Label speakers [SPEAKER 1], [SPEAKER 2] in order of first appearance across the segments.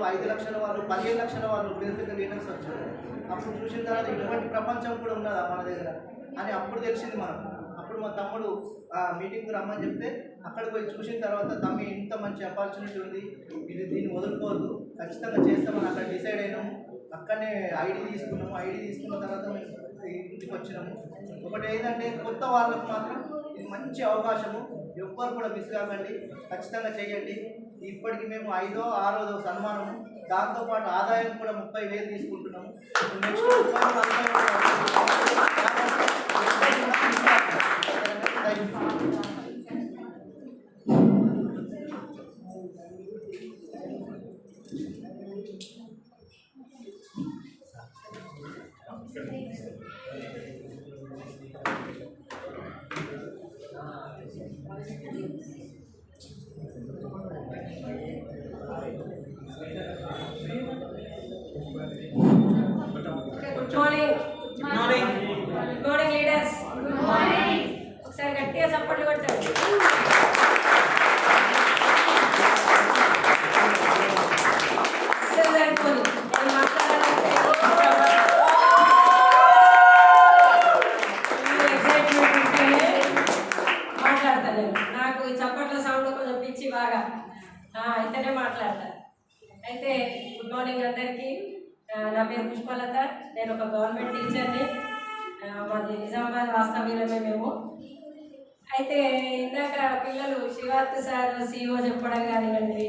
[SPEAKER 1] 5 లక్షల వాళ్ళు 15 లక్షల వాళ్ళు పెద్ద లీడర్స్ వచ్చారు. అప్పుడు చూసిన తర్వాత ఇటువంటి ప్రపంచం కూడా ఉన్నదా మన దగ్గర అని అప్పుడు తెలిసింది మనకు. అప్పుడు మా తమ్ముడు మీటింగ్కి రమ్మని చెప్తే అక్కడికి పోయి చూసిన తర్వాత తమ్మి ఇంత మంచి ఆపర్చునిటీ ఉంది, దీన్ని వదులుకోవద్దు, ఖచ్చితంగా చేస్తామని అక్కడ డిసైడ్ అయినాము. అక్కడనే ఐడి తీసుకున్నాము. ఐడి తీసుకున్న తర్వాత ఇంటికి వచ్చినాము. ఒకటి ఏంటంటే కొత్త వాళ్ళకు మాత్రం ఇది మంచి అవకాశము, ఎవ్వరు కూడా మిస్ కాకండి, ఖచ్చితంగా చేయండి. ఇప్పటికి మేము 5వ 6వ సన్మానము, దాంతోపాటు ఆదాయం కూడా 30,000 తీసుకుంటున్నాము. Next
[SPEAKER 2] good morning leaders. ఒకసారి గట్టిగా చప్పట్లు కొట్టారు. మాట్లాడతాను నేను. నాకు ఈ చప్పట్ల సౌండ్ కొంచెం పిచ్చి బాగా, అయితేనే మాట్లాడతాను. అయితే గుడ్ మార్నింగ్ అందరికీ. నా పేరు పుష్పలత, నేను ఒక గవర్నమెంట్ టీచర్ని. మాది నిజామాబాద్ వాస్తవ్యులమే మేము. అయితే ఇందాక పిల్లలు శివార్త సార్ CEO చెప్పడం కానివ్వండి,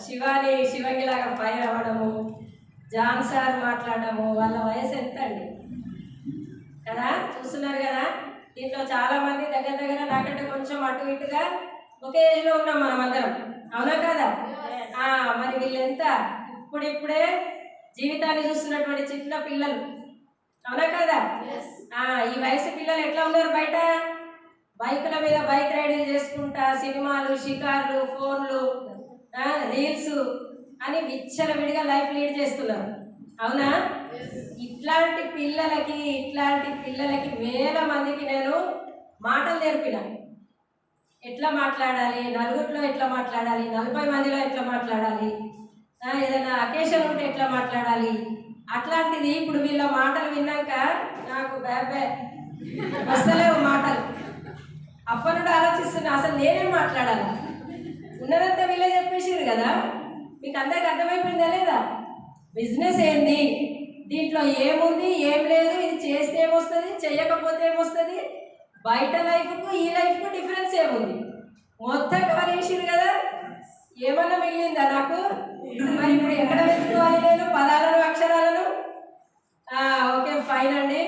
[SPEAKER 2] శివాని శివంగిలాగా ఫైర్ అవ్వడము, జాన్ సార్ మాట్లాడము, వాళ్ళ వయసు ఎంత అండి కదా, చూస్తున్నారు కదా. దీంట్లో చాలామంది దగ్గర దగ్గర నాకంటే కొంచెం అటు ఇటుగా ఒకే ఏజ్లో ఉన్నాం మనం అందరం, అవునా కదా. మరి వీళ్ళెంత ఇప్పుడిప్పుడే జీవితాన్ని చూస్తున్నటువంటి చిన్న పిల్లలు, అవునా కదా. ఈ వయసు పిల్లలు ఎట్లా ఉన్నారు, బయట బైకుల మీద బైక్ రైడింగ్ చేసుకుంటా సినిమాలు, షికార్లు, ఫోన్లు, రీల్స్ అని విచ్చలవిడిగా లైఫ్ లీడ్ చేస్తున్నారు, అవునా. ఇట్లాంటి పిల్లలకి వేల మందికి నేను మాటలు నేర్పిన. ఎట్లా మాట్లాడాలి, నలుగురిలో ఎట్లా మాట్లాడాలి, 40 మందిలో ఎట్లా మాట్లాడాలి, ఏదైనా అకేషన్ ఉంటే ఎట్లా మాట్లాడాలి. అట్లాంటిది ఇప్పుడు వీళ్ళ మాటలు విన్నాక నాకు బాబే వస్తలేవు మాటలు. అప్పటి నుండి ఆలోచిస్తున్నా, అసలు నేనేం మాట్లాడాలి. ఉన్నదంతా వీళ్ళే చెప్పేసారు కదా, మీకు అందరికి అర్థమైపోయిందా లేదా. బిజినెస్ ఏంది, దీంట్లో ఏముంది ఏం లేదు, ఇది చేస్తే ఏమొస్తుంది, చెయ్యకపోతే ఏమొస్తుంది, బయట లైఫ్కు ఈ లైఫ్కు డిఫరెన్స్ ఏముంది, మొత్తం కవర్ చేసిరు కదా. ఏమన్నా మిగిలిందా నాకు. మరి ఇప్పుడు ఎక్కడ వెతుకోవాలి నేను పదాలను, అక్షరాలను. ఓకే ఫైన్ అండి.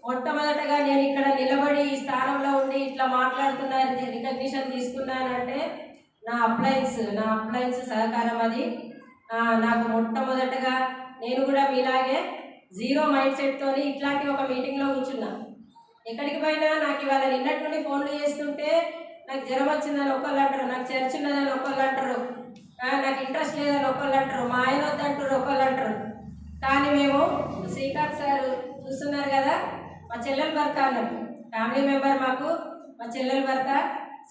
[SPEAKER 2] మొట్టమొదటగా నేను ఇక్కడ నిలబడి ఈ స్థానంలో ఉండి ఇట్లా మాట్లాడుతున్నాను, రికగ్నిషన్ తీసుకున్నానంటే నా అప్లయన్స్ సహకారం అది. నాకు మొట్టమొదటగా నేను కూడా మీలాగే 0 మైండ్ సెట్తో ఇట్లాంటి ఒక మీటింగ్లో కూర్చున్నా. ఎక్కడికి పోయినా నాకు ఇవాళ నిన్నటి నుండి ఫోన్లు చేస్తుంటే నాకు జ్వరం వచ్చిందని ఒకళ్ళు అంటారు, నాకు చర్చ్ ఉన్నదని ఒకళ్ళు అంటారు, నాకు ఇంట్రెస్ట్ లేదని ఒకళ్ళు అంటారు, మా ఆయన వద్దంటారు ఒకళ్ళు అంటారు. కానీ మేము శ్రీకాంత్ సార్ చూస్తున్నారు కదా, మా చెల్లెల భర్త అన్నట్టు ఫ్యామిలీ మెంబర్ మాకు. మా చెల్లెల భర్త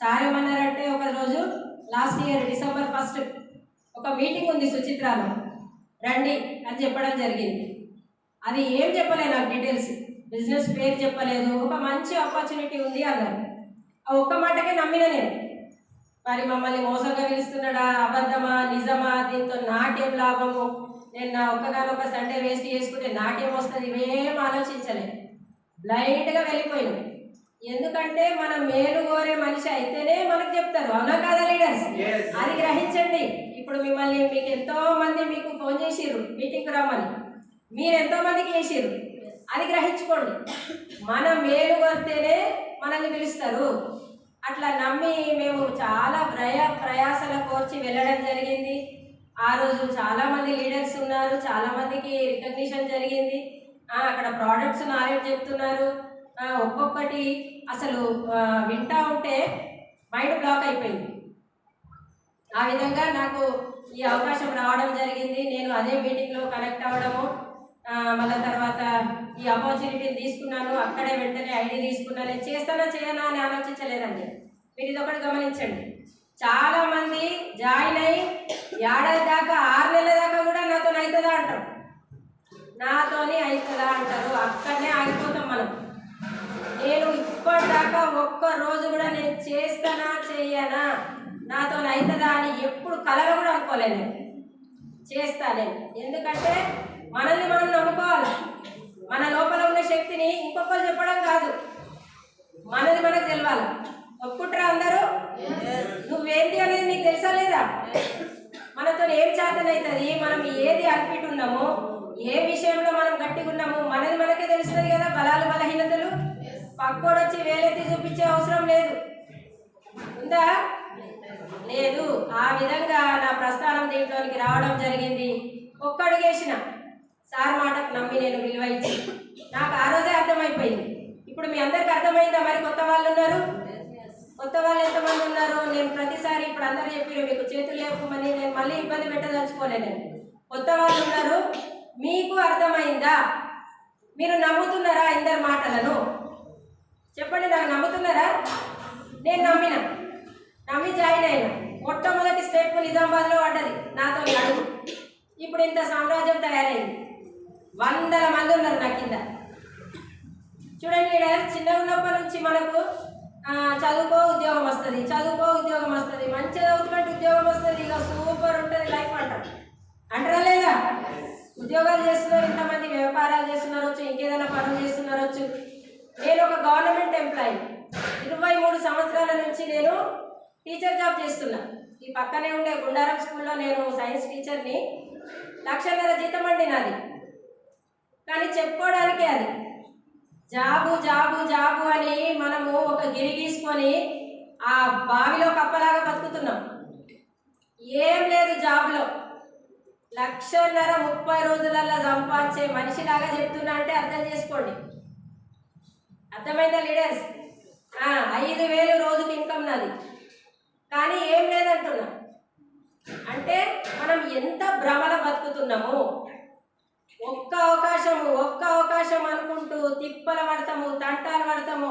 [SPEAKER 2] సార్ ఏమన్నారంటే, ఒక రోజు లాస్ట్ ఇయర్ December 1 ఒక మీటింగ్ ఉంది సుచిత్రాలో, రండి అని చెప్పడం జరిగింది. అది ఏం చెప్పలేదు నాకు డీటెయిల్స్, బిజినెస్ పేరు చెప్పలేదు, ఒక మంచి ఆపర్చునిటీ ఉంది అన్నారు. ఆ ఒక్క మాటకే నమ్మిన నేను. మరి మమ్మల్ని మోసంగా పిలుస్తున్నాడా, అబద్ధమా, నిజమా, దీంతో నాకేం లాభము, నేను నా ఒక్కగానొక్క సండే వేస్ట్ చేసుకుంటే నాకేం వస్తుంది, ఇవేం ఆలోచించలేదు, బ్లైండ్గా వెళ్ళిపోయింది. ఎందుకంటే మనం మేలు కోరే మనిషి అయితేనే మనకు చెప్తారు, అవునా కాదా లీడర్స్. అది గ్రహించండి. ఇప్పుడు మీకు ఎంతో మంది మీకు ఫోన్ చేసిర్రు మీటింగ్కి రమ్మని, మీరు ఎంతో మందికి చేసిర్రు, అది గ్రహించుకోండి. మన మేలు కోరితేనే మనల్ని పిలుస్తారు. అట్లా నమ్మి మేము చాలా ప్రయాసల కోర్చి వెళ్ళడం జరిగింది. ఆ రోజు చాలామంది లీడర్స్ ఉన్నారు, చాలామందికి రికగ్నిషన్ జరిగింది. అక్కడ ప్రోడక్ట్స్ నాలెడ్జ్ చెప్తున్నారు. ఒక్కొక్కటి అసలు వింటా ఉంటే మైండ్ బ్లాక్ అయిపోయింది. ఆ విధంగా నాకు ఈ అవకాశం రావడం జరిగింది. నేను అదే మీటింగ్లో కనెక్ట్ అవ్వడము, మళ్ళీ తర్వాత ఈ ఆపర్చునిటీని తీసుకున్నాను. అక్కడే వెంటనే ఐడి తీసుకున్నాను. నేను చేస్తానా చేయనా అని ఆలోచించలేదండి. మీరు ఇది ఒకటి గమనించండి, చాలామంది జాయిన్ అయ్యి ఏడాది దాకా 6 నెలల నాతోని అవుతుందా అంటారు, అక్కడనే ఆగిపోతాం మనం. నేను ఇప్పటిదాకా ఒక్క రోజు కూడా నేను చేస్తానా చెయ్యనా నాతో అవుతుందా అని ఎప్పుడు కలగా కూడా అనుకోలేదు. చేస్తా నేను, ఎందుకంటే మనల్ని మనం నమ్ముకోవాలి. మన లోపల ఉన్న శక్తిని ఇంకొకరు చెప్పడం కాదు, మనది మనకు తెలవాలి. ఒప్పుకుంటారా అందరూ? నువ్వేంటి అనేది నీకు తెలుసా లేదా? మనతో ఏం చేతనవుతుంది, మనం ఏది అన్ఫిట్ ఉన్నామో, ఏ విషయంలో మనం గట్టిగా ఉన్నామో మనది మనకే తెలుస్తుంది కదా. బలాలు బలహీనతలు పక్కోడు వచ్చి వేలెత్తి చూపించే అవసరం లేదు. ఉందా? లేదు. ఆ విధంగా నా ప్రస్థానం దీంట్లోనికి రావడం జరిగింది. ఒక్కడుగేసిన సార్ మాటకు నమ్మి నేను విలువ ఇచ్చి నాకు ఆ రోజే అర్థమైపోయింది. ఇప్పుడు మీ అందరికి అర్థమైందా? మరి కొత్త వాళ్ళు ఉన్నారు, కొత్త వాళ్ళు ఎంతమంది ఉన్నారు? నేను ప్రతిసారి ఇప్పుడు అందరూ చెప్పారు మీకు చేతులు లేకపోమని, నేను మళ్ళీ ఇబ్బంది పెట్టదలుచుకోలేను. కొత్త వాళ్ళు ఉన్నారు, మీకు అర్థమైందా? మీరు నమ్ముతున్నారా ఇందరి మాటలను? చెప్పండి, నాకు నమ్ముతున్నారా? నేను నమ్మి జాయిన్ అయినా. మొట్టమొదటి స్టెప్ నిజామాబాద్లో పడ్డది నాతో అడుగు. ఇప్పుడు ఇంత సామ్రాజ్యం తయారైంది, వందల మంది ఉన్నారు నా కింద. చూడండి, ఇక్కడ చిన్నగా ఉన్నప్పటి నుంచి మనకు చదువుకో ఉద్యోగం వస్తుంది, చదువుకో ఉద్యోగం వస్తుంది, మంచిగా చదువుతున్నట్టు ఉద్యోగం వస్తుంది, ఇక సూపర్ ఉంటుంది లైఫ్ అంటారా లేదా? ఉద్యోగాలు చేస్తున్నారు, ఇంతమంది వ్యాపారాలు చేస్తున్నారు, ఇంకేదైనా పనులు చేస్తున్నారు. నేను ఒక గవర్నమెంట్ ఎంప్లాయీ, 23 సంవత్సరాల నుంచి నేను టీచర్ జాబ్ చేస్తున్నా. ఈ పక్కనే ఉండే గుండారం స్కూల్లో నేను సైన్స్ టీచర్ని. 1,00,000 జీతం అండి నాది. కానీ చెప్పుకోవడానికే అది జాబు జాబు జాబు అని మనము ఒక గిరి గీసుకొని ఆ బావిలో కప్పలాగా బతుకుతున్నాం. ఏం లేదు జాబ్లో. 1,00,000 30 రోజులలో సంపాదించే మనిషిలాగా చెప్తున్నా అంటే అర్థం చేసుకోండి. అర్థమైందా లీడర్స్? 5,000 రోజుకి ఇన్కమ్ నాది, కానీ ఏం లేదంటున్నా. అంటే మనం ఎంత భ్రమల బతుకుతున్నాము. ఒక్క అవకాశం అనుకుంటూ తిప్పలు పడతాము, తంటాలు పడతాము.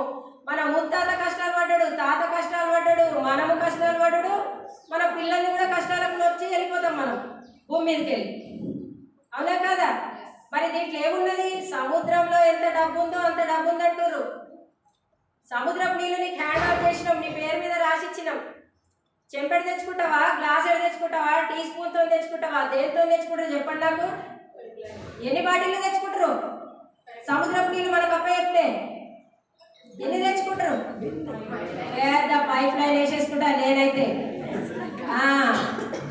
[SPEAKER 2] మన ముత్తాత కష్టాలు పడ్డాడు, తాత కష్టాలు పడ్డాడు, మనము కష్టాలు పడ్డాడు, మన పిల్లల్ని కూడా కష్టాలకు వచ్చి వెళ్ళిపోతాం మనం భూమి మీదకి వెళ్ళి. అవునా కదా? మరి దీంట్లో ఏమున్నది? సముద్రంలో ఎంత డబ్బు ఉందో అంత డబ్బు ఉందంటారు. సముద్రపు నీళ్ళు నీకు హ్యాండ్ ఓవర్ చేసినాం, నీ పేరు మీద రాసిచ్చినాం. చెంపెడు తెచ్చుకుంటావా, గ్లాస్ తెచ్చుకుంటావా, టీ స్పూన్తో తెచ్చుకుంటావా, దేంతో తెచ్చుకుంటారు చెప్పండి నాకు? ఎన్ని బాటిల్లు తెచ్చుకుంటారు? సముద్రపు నీళ్ళు మనకు అప్ప చెప్తే ఎన్ని తెచ్చుకుంటారు? పెద్ద పైప్ లైన్ వేసేసుకుంటా నేనైతే.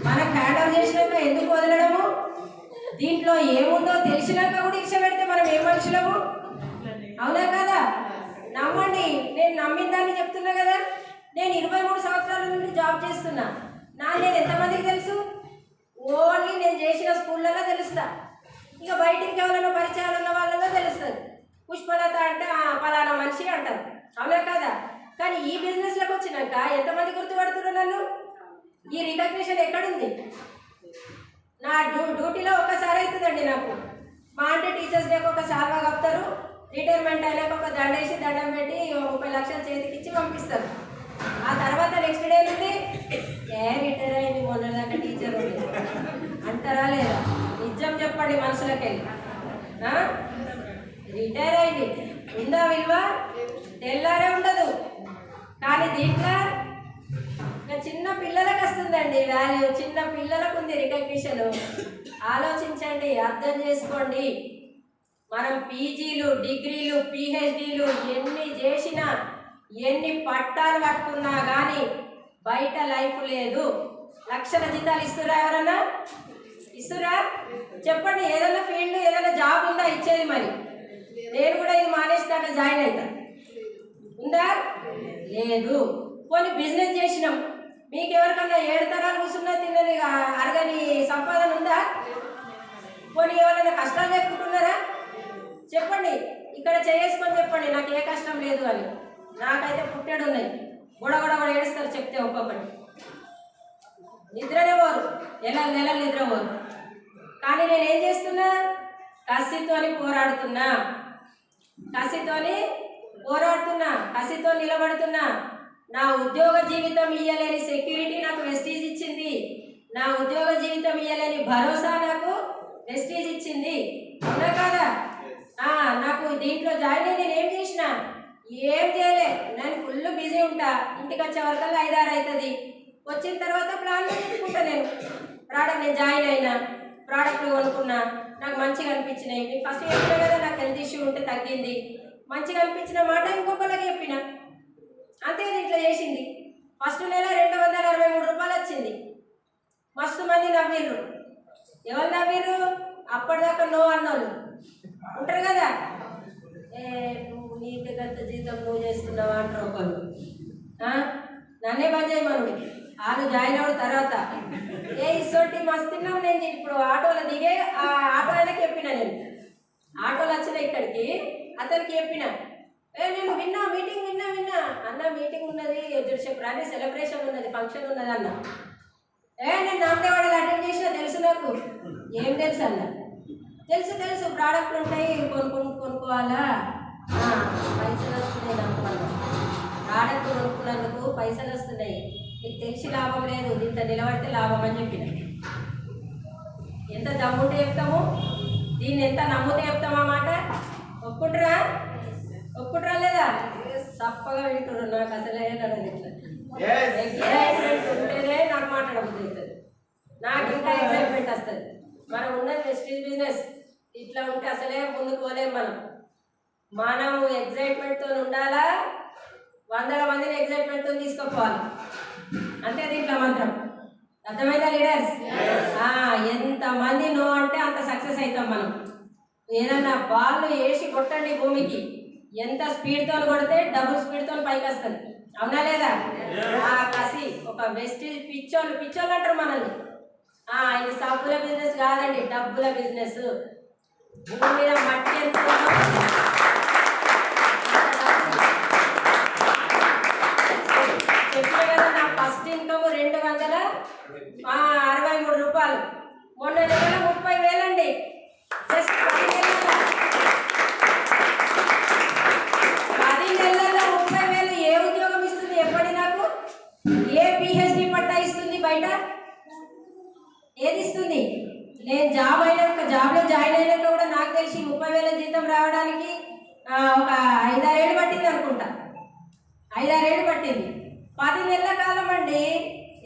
[SPEAKER 2] మనకు హ్యాండ్ ఓవర్ చేసినాక ఎందుకు వదలడము? దీంట్లో ఏముందో తెలిసినాక కూడా ఇచ్చ పెడితే మనం ఏ మనుషులము? అవునా కదా? నమ్మండి, నేను నమ్మిన దాన్ని చెప్తున్నా కదా. నేను 23 సంవత్సరాల నుండి జాబ్ చేస్తున్నా. నేను ఎంతమందికి తెలుసు? ఓన్లీ నేను చేసిన స్కూళ్ళలో తెలుస్తా. ఇక బయటికి ఎవరైనా పరిచయాలు ఉన్న వాళ్ళలో తెలుస్తుంది. పుష్పలత అంటే పలానా మనిషి అంటారు. అవునా కదా? కానీ ఈ బిజినెస్లోకి వచ్చినాక ఎంతమంది గుర్తుపడుతున్నారు నన్ను? ఈ రికగ్నిషన్ ఎక్కడుంది? నా డ్యూటీలో ఒక్కసారి అవుతుందండి నాకు. మా అంటే టీచర్స్ డేకి ఒక సాల్వా కప్తారు, రిటైర్మెంట్ అయినాక ఒక దండేసి దండం పెట్టి 30 లక్షలు చేతికి ఇచ్చి పంపిస్తారు. ఆ తర్వాత నెక్స్ట్ డే నుండి రిటైర్ అయింది, మొన్నదాకా టీచర్ ఉంది అంటారా లేదా? నిజం చెప్పండి మనసులకెళ్ళి. రిటైర్ అయింది ఉందా విలువ? తెల్లారే ఉండదు. కానీ దీంట్లో చిన్న పిల్లలకు వస్తుందండి వాల్యూ, చిన్న పిల్లలకు ఉంది రికగ్నిషన్. ఆలోచించండి, అర్థం చేసుకోండి. మనం పీజీలు, డిగ్రీలు, పిహెచ్డీలు ఎన్ని చేసినా, ఎన్ని పట్టాలు పట్టుకున్నా కానీ బయట లైఫ్ లేదు. లక్షల జీతాలు ఇస్తురా? ఎవరన్నా ఇస్తురా? చెప్పండి. ఏదైనా ఫీల్డ్, ఏదైనా జాబ్ ఉందా ఇచ్చేది? మరి నేను కూడా ఇది మానేసి దాకా జాయిన్ అవుతా. ఉందా? లేదు. పోనీ బిజినెస్ చేసినాం, మీకు ఎవరికన్నా 7 తరాలు కూర్చున్నా తిన్నది అరగని సంపాదన ఉందా? పోనీ ఎవరైనా కష్టాలు లేకుంటున్నారా? చెప్పండి, ఇక్కడ చేసుకొని చెప్పండి నాకు ఏ కష్టం లేదు అని. నాకైతే పుట్టాడు ఉన్నాయి, గొడగొడ ఏడుస్తారు చెప్తే ఒక్కొక్కటి. నిద్రనే పోరు, నెలలు నిద్ర పోరు. కానీ నేనేం చేస్తున్నా? కసితోని పోరాడుతున్నా, కసితో నిలబడుతున్నా. నా ఉద్యోగ జీవితం ఇయ్యలేని సెక్యూరిటీ నాకు వెస్టీజ్ ఇచ్చింది. నా ఉద్యోగ జీవితం ఇయ్యలేని భరోసా నాకు వెస్టీజ్ ఇచ్చింది. అవునా కాదా? నాకు దీంట్లో జాయిన్ అయ్యి నేను ఏం చేసిన, ఏం చేయలే. నేను ఫుల్ బిజీ ఉంటా. ఇంటికి వచ్చే వరకల్లా 5-6 అవుతుంది. వచ్చిన తర్వాత ప్లాన్ చేసుకుంటా. నేను జాయిన్ అయినా, ప్రోడక్ట్లు కొనుక్కున్నా, నాకు మంచిగా అనిపించినాయి. మీకు ఫస్ట్ చెప్పినా కదా నాకు హెల్త్ ఇష్యూ ఉంటే తగ్గింది, మంచిగా అనిపించిన మాట ఇంకొకరికి చెప్పిన. అంతే ఇట్లా చేసింది. ఫస్ట్ నెల 263 రూపాయలు వచ్చింది. మస్తు మంది నవ్విర్రు. ఎవరు నవ్విర్రు? అప్పటిదాకా నో అన్నోళ్ళు ఉంటారు కదా, నువ్వు నీకు గంత జీతం నువ్వు చేస్తున్నావా అంటారు ఒకళ్ళు. నన్నే బంద్ చేయమను. వాళ్ళు జాయిన్ అవ్వడం తర్వాత ఇసోటి మస్తు తిన్నావు. నేను ఇప్పుడు ఆటోలో దిగే ఆ ఆటో ఆయనకి చెప్పిన. నేను ఆటోలో వచ్చిన ఇక్కడికి అతనికి చెప్పిన, నేను విన్నా మీటింగ్ విన్నా అన్న, మీటింగ్ ఉన్నది చెప్పు రాని, సెలబ్రేషన్ ఉన్నది, ఫంక్షన్ ఉన్నది అన్న. నేను నామదేవాడలు అటెండ్ చేసినా, తెలుసు నాకు. ఏం తెలుసు అన్న? తెలుసు ప్రోడక్ట్లు ఉంటాయి, కొనుక్కోవాలా, పైసలు వస్తున్నాయి. నమ్ముకున్నా ప్రోడక్ట్ కొనుక్కున్నందుకు పైసలు వస్తున్నాయి. నీకు తెలిసి లాభం లేదు, దీంతో నిలబడితే లాభం అని చెప్పిన. ఎంత దమ్ముంటే చెప్తాము, దీన్ని ఎంత నమ్ముతే చెప్తామా మాట. ఒప్పుకుంటారా లేదా? తప్పగా వింటున్నారు. నాకు అసలే ఎగ్జైట్మెంట్ ఉంటేనే నాకు మాట్లాడబోతుంది. నాకు ఇంకా ఎగ్జైట్మెంట్ వస్తుంది. మనం ఉన్నది వెస్టీజ్ బిజినెస్. ఇట్లా ఉంటే అసలే ముందుకు పోలేము. మనం ఎగ్జైట్మెంట్తో ఉండాలా, 100 మందిని ఎగ్జైట్మెంట్తో తీసుకుపోవాలి. అంతే దీంట్లో మంత్రం. అర్థమైందా లీడర్స్? ఎంతమంది నో అంటే అంత సక్సెస్ అవుతాం మనం. ఏదన్నా బాల్ వేసి కొట్టండి భూమికి, ఎంత స్పీడ్తో కొడితే డబుల్ స్పీడ్తో పైకి వస్తుంది. అవునా లేదా? కసి ఒక వెస్టీజ్ పిచ్చోళ్ళు అంటారు మనల్ని. ఇది సబ్బుల బిజినెస్ కాదండి, డబ్బుల బిజినెస్. భూమి మీద మట్టి ఎంత చెప్పిన కదా. నా ఫస్ట్ ఇన్కమ్ 263 రూపాయలు. మొన్న నెలలో 30,000 అండి. జస్ట్ 10 నెలల్లో 30,000. ఏ ఉద్యోగం ఇస్తుంది ఎప్పటి నాకు? ఏ PhD పట్టా ఇస్తుంది బయట? ఏది ఇస్తుంది? నేను జాబ్లో జాయిన్ అయినాక కూడా నాకు తెలిసి 30,000 జీతం రావడానికి ఒక 5-6 ఏళ్ళు పట్టింది అనుకుంటా. 5-6 ఏళ్ళు పట్టింది. 10 నెలల కాలం అండి.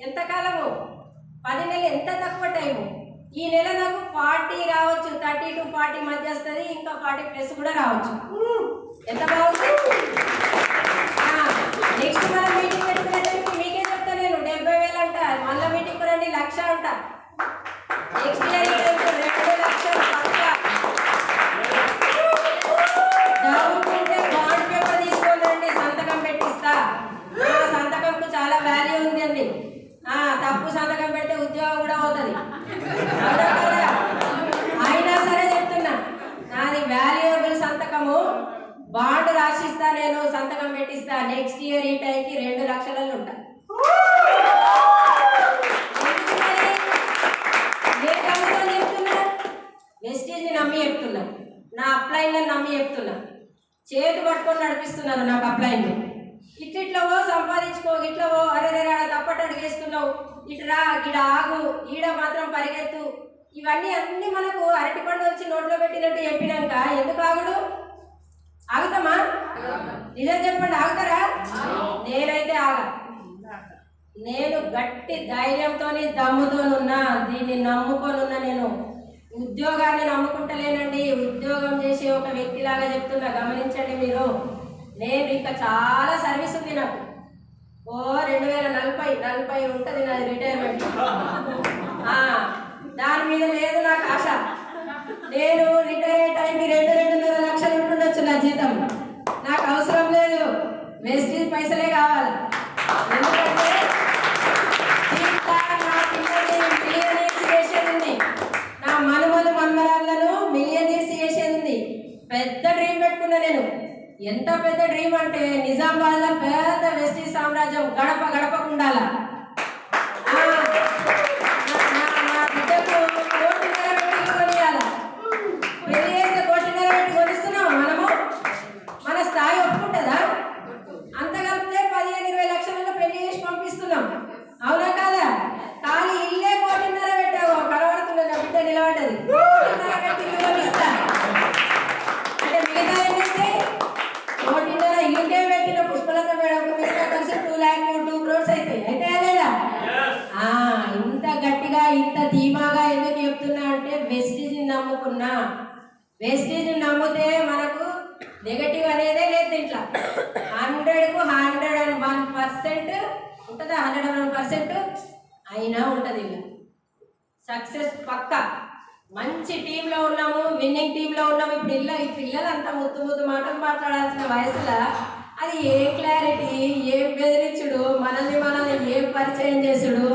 [SPEAKER 2] ఎంత కాలము? 10 నెలలు ఎంత తక్కువ టైము. ఈ నెల నాకు 40 రావచ్చు, 30 to 40 మధ్య వస్తుంది. ఇంకా 40+ కూడా రావచ్చు. ఎంత బాగుంది. నెక్స్ట్ మనం మీటింగ్ పెట్టుకునేసరికి మీకే చెప్తా నేను 70,000 అంట. మళ్ళీ మీటింగ్ రండి 1,00,000 అంట. నెక్స్ట్ ఇయర్ 2 లక్షలు పక్క. చదువుకుంటే బాండ్ పేపర్ తీసుకోండి, సంతకం పెట్టిస్తా. సంతకంకు చాలా వాల్యూ ఉంది అండి. తప్పు సంతకం పెడితే ఉద్యోగం కూడా అవుతుంది. అయినా సరే చెప్తున్నా, నాది వాల్యుయబుల్ సంతకము. బాండ్ రాసిస్తా, నేను సంతకం పెట్టిస్తా. నెక్స్ట్ ఇయర్ ఈ టైంకి 2 లక్షలలో ఉంటా. చెప్తున్నా వెస్టీజ్ని నమ్మి చెప్తున్నా, నా అప్లైన్లను నమ్మి చెప్తున్నా. చేతి పట్టుకొని నడిపిస్తున్నాను నాకు అప్లైన్లు. ఇట్లవో సంపాదించుకో, ఇట్లవో అరే తప్పట అడిగేస్తున్నావు, ఇటురా గిడ ఆగు, ఈడ మాత్రం పరిగెత్తు. ఇవన్నీ అన్నీ మనకు అరటిపండు వచ్చి నోట్లో పెట్టినట్టు చెప్పినాక ఎందుకు ఆగుడు? ఆగుతామా? నిజం చెప్పండి, ఆగుతారా? నేనైతే ఆగా. నేను గట్టి ధైర్యంతో దమ్ముతోనున్నా, దీన్ని నమ్ముకొనున్నా. నేను ఉద్యోగాన్ని నమ్ముకుంటలేనండి, ఉద్యోగం చేసే ఒక వ్యక్తిలాగా చెప్తున్నా. గమనించండి మీరు. నేను ఇంకా చాలా సర్వీస్ ఉంది నాకు. 2040 ఉంటుంది నాది రిటైర్మెంట్. దాని మీద లేదు నాకు ఆశ. నేను రిటైర్ అయ్యే టైంకి 2-2.5 లక్షలు ఉంటుండొచ్చు నా జీతం. నాకు అవసరం లేదు, వెస్టీజ్ పైసలే కావాలి. ఎందుకంటే మిలియనీర్స్ చేసేది ఉంది, నా మన్మరాళ్ళను మిలియనీర్స్ చేసేది ఉంది. పెద్ద డ్రీమ్ పెట్టుకున్నా నేను. ఎంత పెద్ద డ్రీమ్ అంటే నిజామాబాద్లో పెద్ద వెస్టీజ్ సామ్రాజ్యం గడప గడపకు ఉండాలా. నా బిడ్డకు 1.5 కోటి పెట్టి కొనియాలా. పెళ్లి చేస్తే 1.5 కోటి పెట్టి కొనిస్తున్నాం మనము. మన స్థాయి ఒప్పుకుంటుందా? అంత కలిపితే 15-20 లక్షలలో పెళ్లి చేసి పంపిస్తున్నాం. అవునా కాదా? కానీ ఇల్లే 1.5 పెట్టావు, కనబడుతున్నా బిడ్డ నిలబడ్డది. 1.5 పెట్టి ఇల్లు కొనిస్తా. చెప్తున్నా అంటే వెస్టీజ్ని నమ్ముకున్నా. వెస్టీజ్ని నమ్మితే మనకు నెగటివ్ అనేదే లేదు దీంట్లో. 100కు 101% ఉంటుందా? 101% అయినా ఉంటుంది. ఇలా సక్సెస్ పక్క. మంచి టీంలో ఉన్నాము, విన్నింగ్ టీంలో ఉన్నాము. ఇప్పుడు ఈ పిల్లలు అంతా ముద్దు మాటలు మాట్లాడాల్సిన వయసులో అది ఏ క్లారిటీ, ఏ బెదిరించుడు, మనల్ని ఏ పరిచయం చేసుడు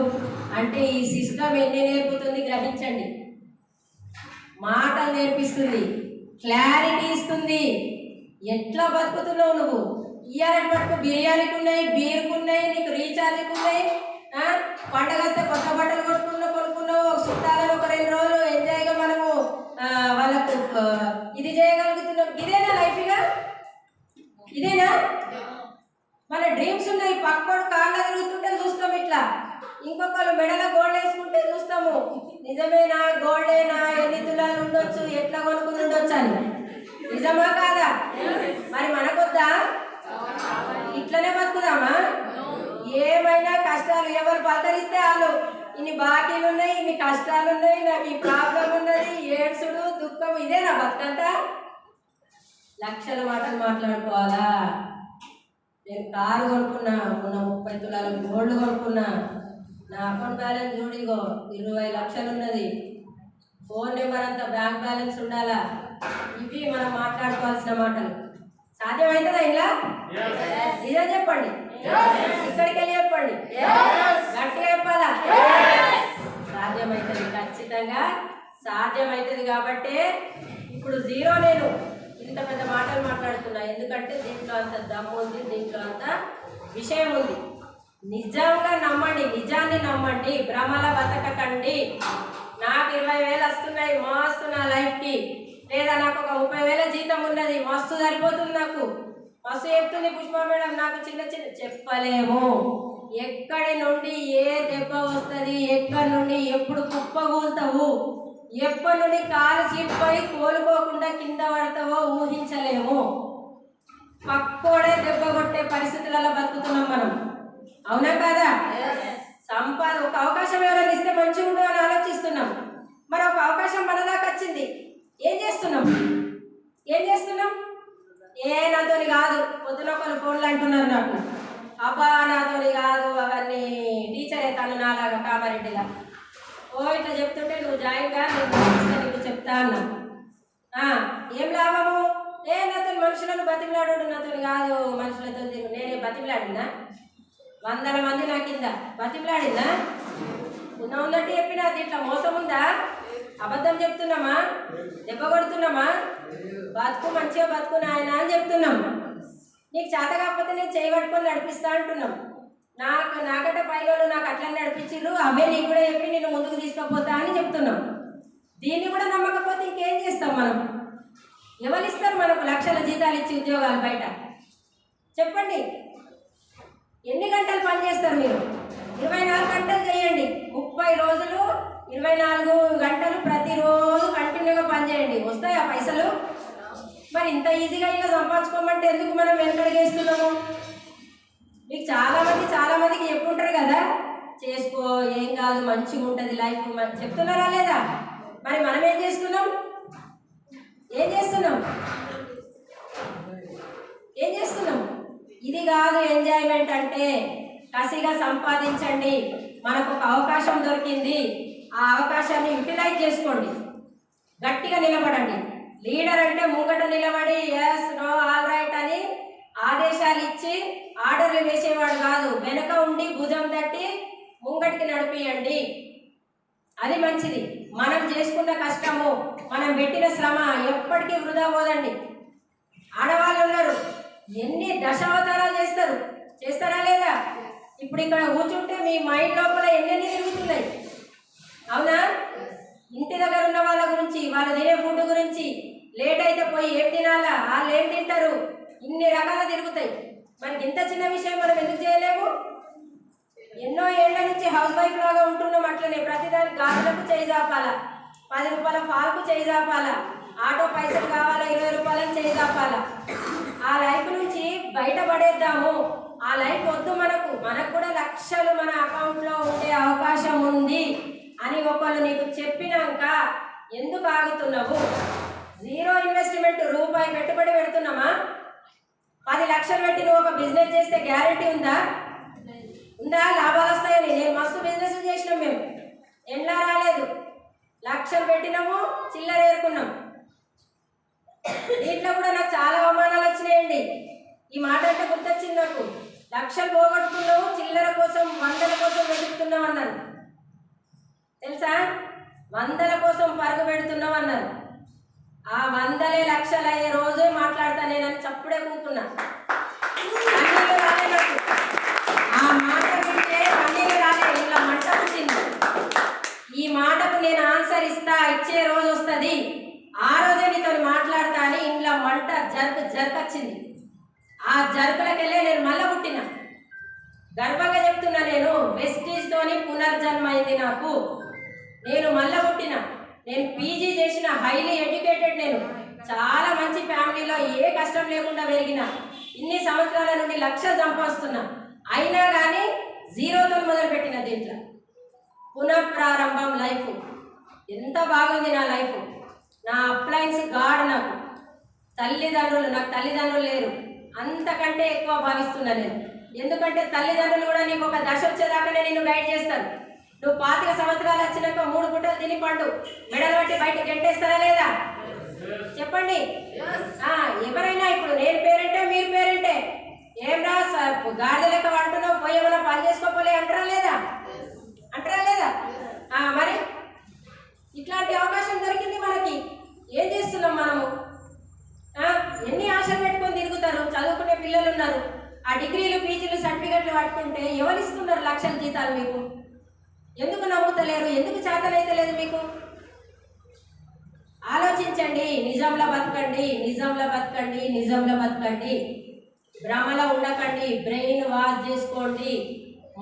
[SPEAKER 2] అంటే ఈ సిస్టమ్ ఎన్ని నేర్పుతుంది గ్రహించండి. మాటలు నేర్పిస్తుంది, క్లారిటీ ఇస్తుంది. ఎట్లా బతుకుతున్నావు నువ్వు? ఇయ్యాలని పట్టుకు బిర్యానీకి ఉన్నాయి, బీర్కు ఉన్నాయి, నీకు రీఛార్జ్కి ఉన్నాయి. పండగ వస్తే కొత్త బట్టలు కొనుక్కున్నావు, చుట్టాలను ఒక 2 రోజులు ఎంజాయ్గా మనము వాళ్ళకు ఇది చేయగలుగుతున్నాం. ఇదేనా లైఫ్గా? ఇదేనా మన డ్రీమ్స్ ఉన్నాయి? పక్కోడు కార్లో తిరుగుతుంటే చూస్తాం, ఇట్లా ఇంకొకరు మెడలో గోల్డ్ వేసుకుంటే చూస్తాము. నిజమేనా? గోల్డేనా? ఎన్ని తులాలు ఉండొచ్చు, ఎట్లా కొనుక్కుని ఉండొచ్చు అని. నిజమా కాదా? మరి మనకొద్దా? ఇట్లనే బతుకుదామా? ఏమైనా కష్టాలు ఎవరు పలకరిస్తే వాళ్ళు ఇన్ని బాకీలు ఉన్నాయి, ఇన్ని కష్టాలు ఉన్నాయి, నాకు ఈ ప్రాబ్లం ఉన్నది, ఏడ్సుడు దుఃఖం, ఇదేనా బతుకంతా? లక్షల మాటలు మాట్లాడుకోవాలా? నేను కారు కొనుక్కున్నా, మొన్న 30 తులాలు గోల్డ్ కొనుక్కున్నా, నా అకౌంట్ బ్యాలెన్స్ చూడిగో 20 లక్షలు ఉన్నది, ఫోన్ నెంబర్ అంతా బ్యాంక్ బ్యాలెన్స్ ఉండాలా? ఇవి మనం మాట్లాడుకోవాల్సిన మాటలు. సాధ్యమవుతుందా ఇలా? నిజం చెప్పండి, ఇక్కడికి వెళ్ళి చెప్పండి, గట్టిగా చెప్పాలా? సాధ్యమవుతుంది, ఖచ్చితంగా సాధ్యమవుతుంది. కాబట్టి ఇప్పుడు జీరో నేను ఇంత పెద్ద మాటలు మాట్లాడుతున్నా, ఎందుకంటే దీంట్లో అంత దమ్ము ఉంది, దీంట్లో అంత విషయం ఉంది. నిజంగా నమ్మండి, నిజాన్ని నమ్మండి, భ్రమల బతకకండి. నాకు 20,000 వస్తున్నాయి మస్తు నా లైఫ్కి, లేదా నాకు ఒక 30,000 జీతం ఉన్నది మస్తు సరిపోతుంది, నాకు మస్తు చెప్తుంది పుష్ప మేడం, నాకు చిన్న చెప్పలేము. ఎక్కడి నుండి ఏ దెబ్బ వస్తుంది, ఎక్కడి నుండి ఎప్పుడు కుప్పగూలుతావు, ఎప్పటి నుండి కాలు స్లిప్పై కోలుకోకుండా కింద పడతావో ఊహించలేము. పక్కోడే దెబ్బ కొట్టే పరిస్థితులలో బతుకుతున్నాం మనం, అవునా కాదా? ఒక అవకాశం ఎవరైనా ఇస్తే మంచిగా ఉండదు అని ఆలోచిస్తున్నాం. మరి ఒక అవకాశం మన దాకా వచ్చింది, ఏం చేస్తున్నాం? నాతోని కాదు. పొద్దున కొన్ని ఫోన్లు అంటున్నారు నాకు, అబ్బా నాతోని కాదు, అవన్నీ టీచరే తను నాలాగా కామారెడ్డిలా ఇట్లా చెప్తుంటే నువ్వు జాయిన్గా నీకు చెప్తా అన్నా. ఏం లాభము? నాతో మనుషులను బతిమిలాడు, నాతోని కాదు మనుషులతో నేనే బతిమిలాడినా? 100 మంది నా కింద బతిమిలాడిందా? ఉన్నట్టు చెప్పినా దీంట్లో మోసం ఉందా? అబద్ధం చెప్తున్నామా? దెబ్బ కొడుతున్నామా? బతుకు మంచిగా బతుకు నాయన అని చెప్తున్నాం. నీకు చేత కాకపోతే నేను చేయబట్టుకొని నడిపిస్తా అంటున్నాం. నాకంటే పైలోళ్ళు నాకు అట్లనే నడిపించిర్రు, అవే నీకు కూడా చెప్పి నేను ముందుకు తీసుకుపోతా అని చెప్తున్నాం. దీన్ని కూడా నమ్మకపోతే ఇంకేం చేస్తాం మనం? ఎవరు ఇస్తారు మనకు లక్షల జీతాలు ఇచ్చి ఉద్యోగాలు బయట? చెప్పండి, ఎన్ని గంటలు పని చేస్తారు మీరు? 24 గంటలు చేయండి, 30 రోజులు 24 గంటలు ప్రతిరోజు కంటిన్యూగా పని చేయండి. వస్తాయి ఆ పైసలు? మరి ఇంత ఈజీగా ఇలా సంపాదించుకోమంటే ఎందుకు మనం వెనకడిగేస్తున్నాము? మీకు చాలా మందికి చెప్పుంటారు కదా, చేసుకో ఏం కాదు మంచిగా ఉంటుంది లైఫ్ చెప్తున్నారా లేదా? మరి మనం ఏం చేస్తున్నాం? ఇది కాదు ఎంజాయ్మెంట్ అంటే. కసిగా సంపాదించండి, మనకు ఒక అవకాశం దొరికింది, ఆ అవకాశాన్ని యూటిలైజ్ చేసుకోండి, గట్టిగా నిలబడండి. లీడర్ అంటే ముంగట నిలబడి ఎస్ నో ఆల్ రైట్ అని ఆదేశాలు ఇచ్చి ఆర్డర్లు వేసేవాడు కాదు, వెనక ఉండి భుజం తట్టి ముంగటికి నడిపియండి. అది మంచిది. మనం చేసుకున్న కష్టము, మనం పెట్టిన శ్రమ ఎప్పటికీ వృధా పోదండి. ఆడవాళ్ళు ఉన్నారు, ఎన్ని దశావతారాలు చేస్తారా లేదా? ఇప్పుడు ఇక్కడ కూర్చుంటే మీ మైండ్ లోపల ఎన్నెన్ని తిరుగుతున్నాయి, అవునా? ఇంటి దగ్గర ఉన్న వాళ్ళ గురించి, వాళ్ళ తినే ఫుడ్ గురించి, లేట్ అయితే పోయి ఏం తినాలా, వాళ్ళు ఏం తింటారు, ఇన్ని రకాల తిరుగుతాయి. మనకి ఇంత చిన్న విషయం మనం ఎందుకు చేయలేము? ఎన్నో ఏళ్ల నుంచి హౌస్ వైఫ్ లాగా ఉంటున్నాం. అట్లనే ప్రతిదానికి గాజులకు చేయి జాపాలా, 10 రూపాయల ఫాల్కు చేయి జాపాలా, ఆటో పైసలు కావాలా 20 రూపాయలకు చేయి జాపాలా. ఆ లైఫ్ నుంచి బయటపడేద్దాము. ఆ లైఫ్ వద్దు మనకు కూడా లక్షలు మన అకౌంట్లో ఉండే అవకాశం ఉంది అని ఒకళ్ళు నీకు చెప్పినాక ఎందుకు ఆగుతున్నావు? జీరో ఇన్వెస్ట్మెంట్, రూపాయి పెట్టుబడి పెడుతున్నామా? 10 లక్షలు పెట్టి నువ్వు ఒక బిజినెస్ చేస్తే గ్యారెంటీ ఉందా? లాభాలు వస్తాయని. నేను మస్తు బిజినెస్ చేసినాం మేము, ఎండ్లా రాలేదు. లక్షలు పెట్టినాము, చిల్లర ఏరుకున్నాం. దీంట్లో కూడా నాకు చాలా అవమానాలు వచ్చినాయండి. ఈ మాట అంటే గుర్తొచ్చింది నాకు. లక్షలు పోగొట్టుకున్నావు, చిల్లర కోసం, వందల కోసం వెతుకుతున్నావు అన్నారు. తెలుసా? వందల కోసం పరుగు పెడుతున్నావు అన్నారు. ఆ వందలే లక్షలు అయ్యే రోజే మాట్లాడతా నేనని చప్పుడే కూకున్నా. కన్నీళ్ళు రాలే నాకు. ఆ మాట వింటే కన్నీళ్ళు రాలే, ఇలా మంట పుట్టింది. ఈ మాటకు నేను ఆన్సర్ ఇచ్చే రోజు వస్తుంది, ఆ రోజే నీతో మాట్లాడతా అని ఇంట్లో మంట జరకొచ్చింది. ఆ జరుపులకెళ్ళే నేను మళ్ళా పుట్టిన. గర్వంగా చెప్తున్నా, నేను వెస్టీజ్తోని పునర్జన్మ అయింది నాకు. నేను మళ్ళా పుట్టిన. నేను పీజీ చేసిన, హైలీ ఎడ్యుకేటెడ్. నేను చాలా మంచి ఫ్యామిలీలో ఏ కష్టం లేకుండా పెరిగిన. ఇన్ని సంవత్సరాల నుండి లక్షలు సంపాదిస్తున్నా. అయినా కానీ జీరోతో మొదలుపెట్టిన. దీంట్లో పునఃప్రారంభం లైఫ్. ఎంత బాగుంది నా లైఫ్. నా అప్లయన్స్ గాడ్. నాకు తల్లిదండ్రులు లేరు. అంతకంటే ఎక్కువ భావిస్తున్నా నేను. ఎందుకంటే తల్లిదండ్రులు కూడా నీకు ఒక దశ వచ్చేదాకానే నిన్ను గైడ్ చేస్తారు. నువ్వు 25 సంవత్సరాలు వచ్చినాక 3 పూటలు తిని పండు, మెడలు బట్టి బయట గెంటేస్తారా లేదా? చెప్పండి. ఎవరైనా ఇప్పుడు నేను పేరెంటే, మీరు పేరెంటే. ఏం రా గాడిద లెక్క అంటున్నావు, పోయి ఏమైనా పని చేసుకోపోలే అంటారా లేదా? మరి ఇట్లాంటి అవకాశం దొరికింది మనకి. ఏం చేస్తున్నాం మనము? ఎన్ని ఆశలు పెట్టుకొని తిరుగుతారు. చదువుకునే పిల్లలు ఉన్నారు. ఆ డిగ్రీలు, పీజీలు, సర్టిఫికెట్లు పట్టుకుంటే ఎవరు ఇస్తున్నారు లక్షల జీతాలు మీకు? ఎందుకు నమ్ముతలేరు? ఎందుకు చేతనైతే లేదు మీకు? ఆలోచించండి. నిజంలో బతకండి. భ్రమలో ఉండకండి. బ్రెయిన్ వాష్ చేసుకోండి.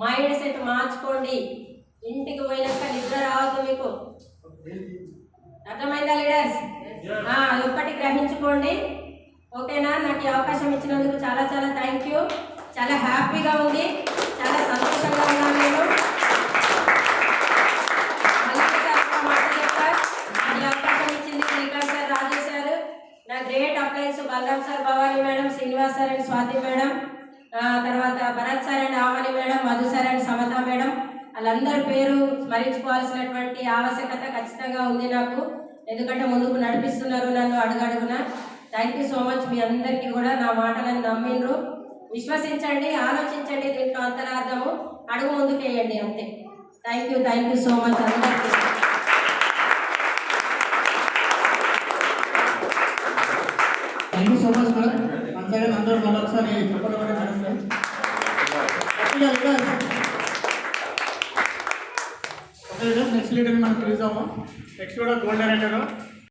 [SPEAKER 2] మైండ్ సెట్ మార్చుకోండి. ఇంటికి పోయినాక నిద్ర రావద్దు మీకు. అర్థమైందా లీడర్స్? ఒక్కటి గ్రహించుకోండి. ఓకేనా? నాకు ఈ అవకాశం ఇచ్చినందుకు చాలా చాలా థ్యాంక్ యూ. చాలా హ్యాపీగా ఉంది, చాలా సంతోషంగా ఉన్నాను నేను. మాట చెప్తారు. ఈ అవకాశం ఇచ్చింది శ్రీకాంత్ సార్, రాజు సార్, నా great appliances Balaram sir, Bhavani madam, Srinivas sir and Swathi madam, తర్వాత Bharath sir and Avani madam, Madhu sir and Samatha madam, వాళ్ళందరి పేరు స్మరించుకోవాల్సినటువంటి ఆవశ్యకత ఖచ్చితంగా ఉంది నాకు. ఎందుకంటే ముందుకు నడిపిస్తున్నారు నన్ను అడుగడుగున. Thank you so much. మీ అందరికీ కూడా నా మాటలను నమ్మిండ్రు. విశ్వసించండి, ఆలోచించండి. దీంట్లో అంతరార్థము అడుగు ముందుకేయండి, అంతే. థ్యాంక్ యూ సో మచ్ అందరికీ.
[SPEAKER 3] Thank you so much madam. అంతగా అందరూ మళ్ళీ ఒకసారి చెప్పడం నెక్స్ట్ లీడర్ మనకు రిలీజ్ అవ్వం. నెక్స్ట్ కూడా గోల్డ్ డైరెక్టర్